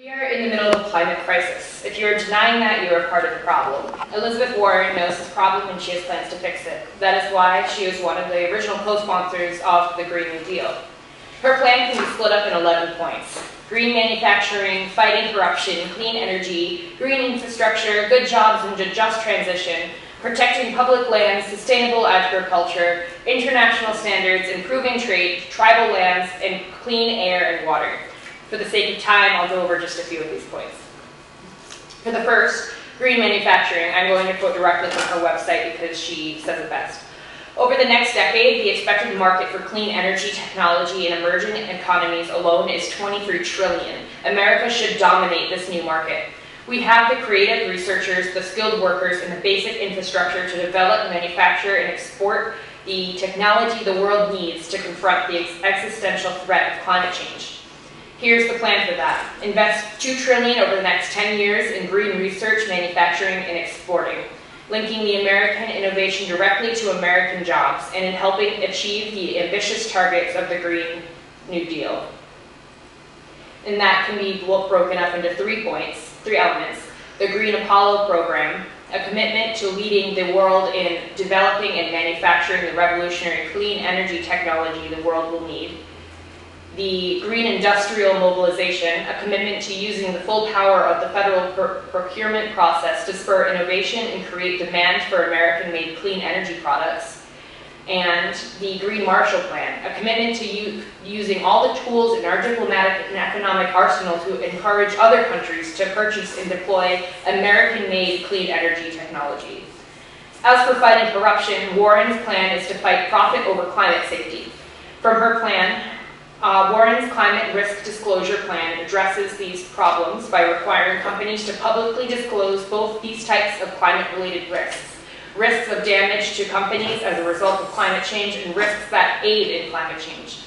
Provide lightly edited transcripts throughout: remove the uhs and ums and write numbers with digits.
We are in the middle of a climate crisis. If you're denying that, you are part of the problem. Elizabeth Warren knows this problem and she has plans to fix it. That is why she is one of the original co-sponsors of the Green New Deal. Her plan can be split up in 11 points. Green manufacturing, fighting corruption, clean energy, green infrastructure, good jobs and a just transition, protecting public lands, sustainable agriculture, international standards, improving trade, tribal lands, and clean air and water. For the sake of time, I'll go over just a few of these points. For the first, green manufacturing, I'm going to quote directly from her website because she says it best. Over the next decade, the expected market for clean energy technology in emerging economies alone is $23 trillion. America should dominate this new market. We have the creative researchers, the skilled workers, and the basic infrastructure to develop, manufacture, and export the technology the world needs to confront the existential threat of climate change. Here's the plan for that. Invest $2 trillion over the next 10 years in green research, manufacturing, and exporting, linking the American innovation directly to American jobs and in helping achieve the ambitious targets of the Green New Deal. And that can be broken up into 3 elements. The Green Apollo program, a commitment to leading the world in developing and manufacturing the revolutionary clean energy technology the world will need. The Green Industrial Mobilization, a commitment to using the full power of the federal procurement process to spur innovation and create demand for American-made clean energy products. And the Green Marshall Plan, a commitment to using all the tools in our diplomatic and economic arsenal to encourage other countries to purchase and deploy American-made clean energy technology. As for fighting corruption, Warren's plan is to fight profit over climate safety. From her plan, Warren's Climate Risk Disclosure Plan addresses these problems by requiring companies to publicly disclose both these types of climate-related risks. Risks of damage to companies as a result of climate change and risks that aid in climate change.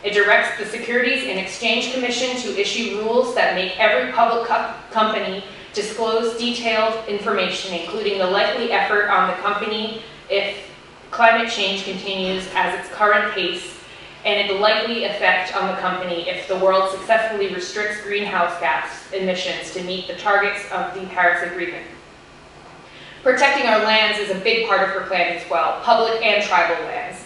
It directs the Securities and Exchange Commission to issue rules that make every public company disclose detailed information, including the likely effort on the company if climate change continues at its current pace, and the likely effect on the company if the world successfully restricts greenhouse gas emissions to meet the targets of the Paris Agreement. Protecting our lands is a big part of her plan as well, public and tribal lands.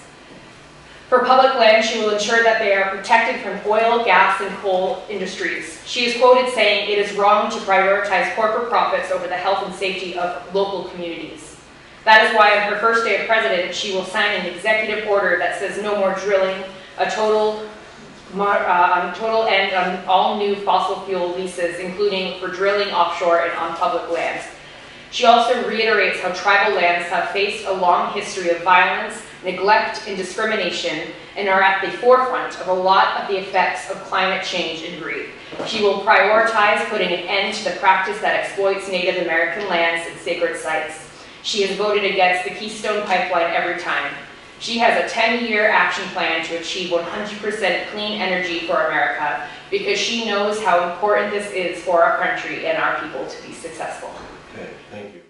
For public lands, she will ensure that they are protected from oil, gas, and coal industries. She is quoted saying, "It is wrong to prioritize corporate profits over the health and safety of local communities." That is why on her first day of president, she will sign an executive order that says no more drilling, a total end on all new fossil fuel leases, including for drilling offshore and on public lands. She also reiterates how tribal lands have faced a long history of violence, neglect, and discrimination, and are at the forefront of a lot of the effects of climate change and greed. She will prioritize putting an end to the practice that exploits Native American lands and sacred sites. She has voted against the Keystone Pipeline every time. She has a 10-year action plan to achieve 100% clean energy for America because she knows how important this is for our country and our people to be successful. Okay, thank you.